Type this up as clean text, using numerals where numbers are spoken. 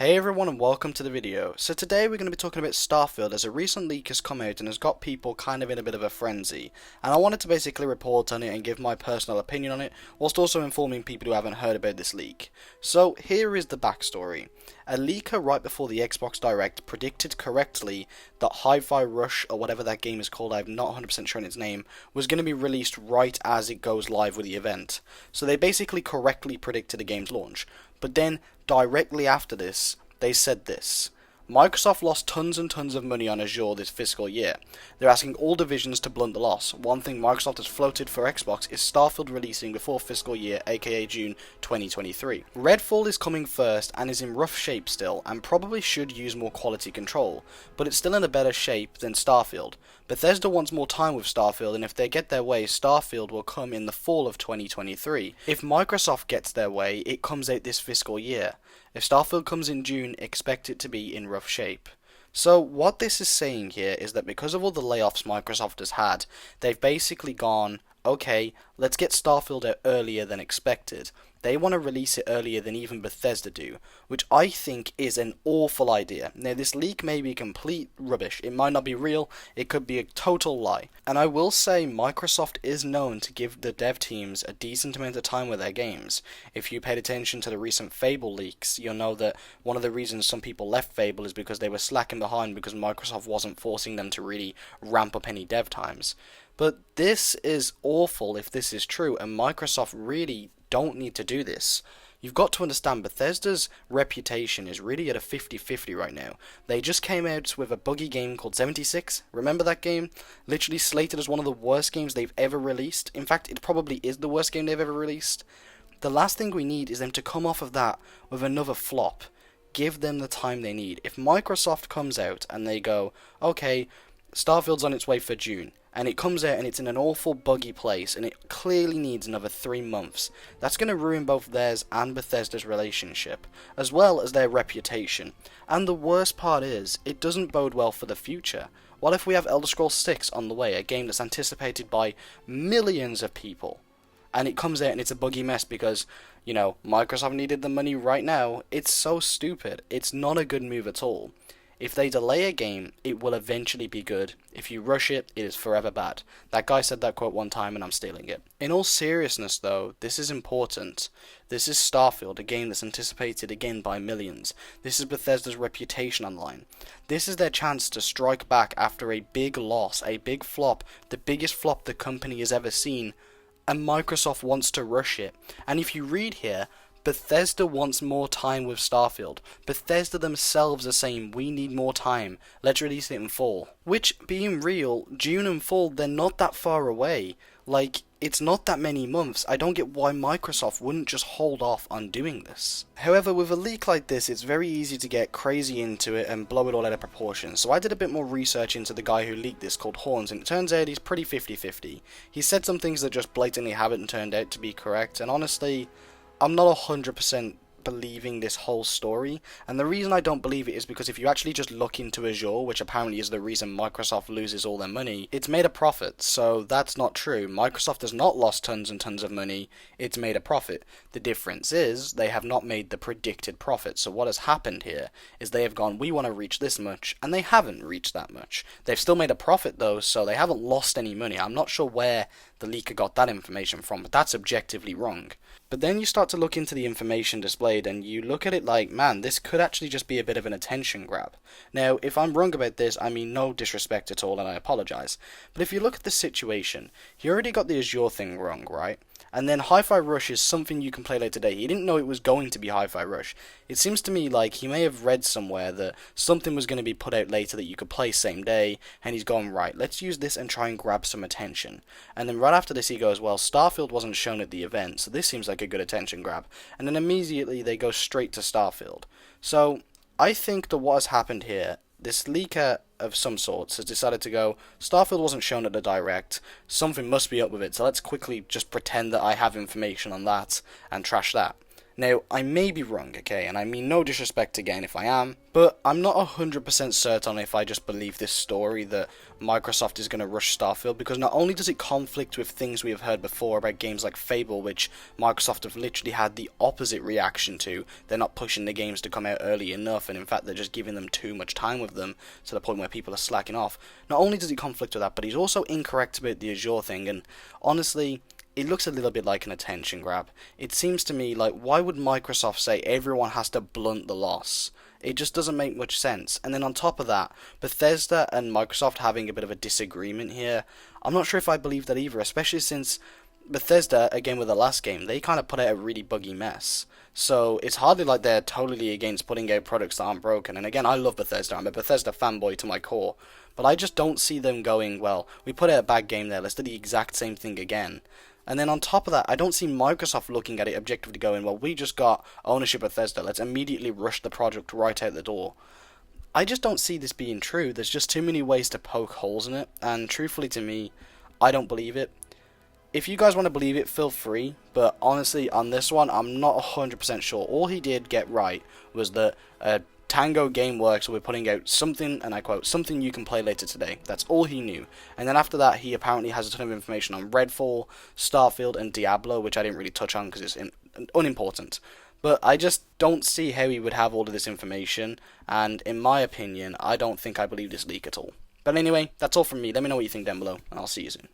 Hey everyone and welcome to the video. So today we're going to be talking about Starfield as a recent leak has come out and has got people kind of in a bit of a frenzy. And I wanted to basically report on it and give my personal opinion on it, whilst also informing people who haven't heard about this leak. So here is the backstory. A leaker right before the Xbox Direct predicted correctly that Hi-Fi Rush, or whatever that game is called, I'm not 100% sure on its name, was going to be released right as it goes live with the event. So they basically correctly predicted the game's launch. But then, directly after this, they said this: Microsoft lost tons and tons of money on Azure this fiscal year. They're asking all divisions to blunt the loss. One thing Microsoft has floated for Xbox is Starfield releasing before fiscal year, aka June 2023. Redfall is coming first and is in rough shape still, and probably should use more quality control, but it's still in a better shape than Starfield. Bethesda wants more time with Starfield, and if they get their way, Starfield will come in the fall of 2023. If Microsoft gets their way, it comes out this fiscal year. If Starfield comes in June, expect it to be in rough shape. So what this is saying here is that because of all the layoffs Microsoft has had, they've basically gone, okay, let's get Starfield out earlier than expected. They want to release it earlier than even Bethesda do, which I think is an awful idea. Now, this leak may be complete rubbish. It might not be real. It could be a total lie. And I will say Microsoft is known to give the dev teams a decent amount of time with their games. If you paid attention to the recent Fable leaks, you'll know that one of the reasons some people left Fable is because they were slacking behind because Microsoft wasn't forcing them to really ramp up any dev times. But this is awful if this is true, and Microsoft really don't need to do this. You've got to understand Bethesda's reputation is really at a 50-50 right now. They just came out with a buggy game called 76. Remember that game? Literally slated as one of the worst games they've ever released. In fact, it probably is the worst game they've ever released. The last thing we need is them to come off of that with another flop. Give them the time they need. If Microsoft comes out and they go, okay, Starfield's on its way for June, and it comes out and it's in an awful buggy place and it clearly needs another 3 months, that's going to ruin both theirs and Bethesda's relationship, as well as their reputation. And the worst part is, it doesn't bode well for the future. What if we have Elder Scrolls 6 on the way, a game that's anticipated by millions of people, and it comes out and it's a buggy mess because, Microsoft needed the money right now? It's so stupid. It's not a good move at all. If they delay a game, it will eventually be good. If you rush it, it is forever bad. That guy said that quote one time and I'm stealing it. In all seriousness though, this is important. This is Starfield, a game that's anticipated again by millions. This is Bethesda's reputation online. This is their chance to strike back after a big loss, a big flop, the biggest flop the company has ever seen, and Microsoft wants to rush it. And if you read here, Bethesda wants more time with Starfield. Bethesda themselves are saying, we need more time, let's release it in fall. Which, being real, June and fall, they're not that far away. It's not that many months. I don't get why Microsoft wouldn't just hold off on doing this. However, with a leak like this, it's very easy to get crazy into it and blow it all out of proportion. So I did a bit more research into the guy who leaked this, called Horns, and it turns out he's pretty 50-50. He said some things that just blatantly haven't turned out to be correct, and honestly, I'm not 100% believing this whole story, and the reason I don't believe it is because if you actually just look into Azure, which apparently is the reason Microsoft loses all their money, it's made a profit, so that's not true. Microsoft has not lost tons and tons of money, it's made a profit. The difference is, they have not made the predicted profit, so what has happened here is they have gone, we want to reach this much, and they haven't reached that much. They've still made a profit though, so they haven't lost any money. I'm not sure where the leaker got that information from, but that's objectively wrong. But then you start to look into the information displayed and you look at it like, man, this could actually just be a bit of an attention grab. Now, if I'm wrong about this, I mean no disrespect at all and I apologise. But if you look at the situation, you already got the Azure thing wrong, right? And then Hi-Fi Rush is something you can play later today. He didn't know it was going to be Hi-Fi Rush. It seems to me like he may have read somewhere that something was going to be put out later that you could play same day, and he's gone, right, let's use this and try and grab some attention. And then right after this he goes, well, Starfield wasn't shown at the event, so this seems like a good attention grab. And then immediately they go straight to Starfield. So I think that what has happened here, this leaker of some sorts has decided to go, Starfield wasn't shown at the Direct, something must be up with it, so let's quickly just pretend that I have information on that and trash that. Now, I may be wrong, okay, and I mean no disrespect again if I am, but I'm not 100% certain if I just believe this story that Microsoft is going to rush Starfield, because not only does it conflict with things we have heard before about games like Fable, which Microsoft have literally had the opposite reaction to. They're not pushing the games to come out early enough, and in fact they're just giving them too much time with them, to the point where people are slacking off. Not only does he conflict with that, but he's also incorrect about the Azure thing, and honestly, it looks a little bit like an attention grab. It seems to me like, why would Microsoft say everyone has to blunt the loss? It just doesn't make much sense. And then on top of that, Bethesda and Microsoft having a bit of a disagreement here, I'm not sure if I believe that either, especially since Bethesda, again with the last game, they kind of put out a really buggy mess. So it's hardly like they're totally against putting out products that aren't broken. And again, I love Bethesda. I'm a Bethesda fanboy to my core. But I just don't see them going, well, we put out a bad game there, let's do the exact same thing again. And then on top of that, I don't see Microsoft looking at it objectively going, well, we just got ownership of Bethesda, let's immediately rush the project right out the door. I just don't see this being true. There's just too many ways to poke holes in it, and truthfully to me, I don't believe it. If you guys want to believe it, feel free, but honestly, on this one, I'm not 100% sure. All he did get right was that Tango game works, so we're putting out something, and I quote, something you can play later today. That's all he knew. And then after that, he apparently has a ton of information on Redfall, Starfield, and Diablo, which I didn't really touch on because it's unimportant. But I just don't see how he would have all of this information, and in my opinion, I don't think I believe this leak at all. But anyway, that's all from me. Let me know what you think down below, and I'll see you soon.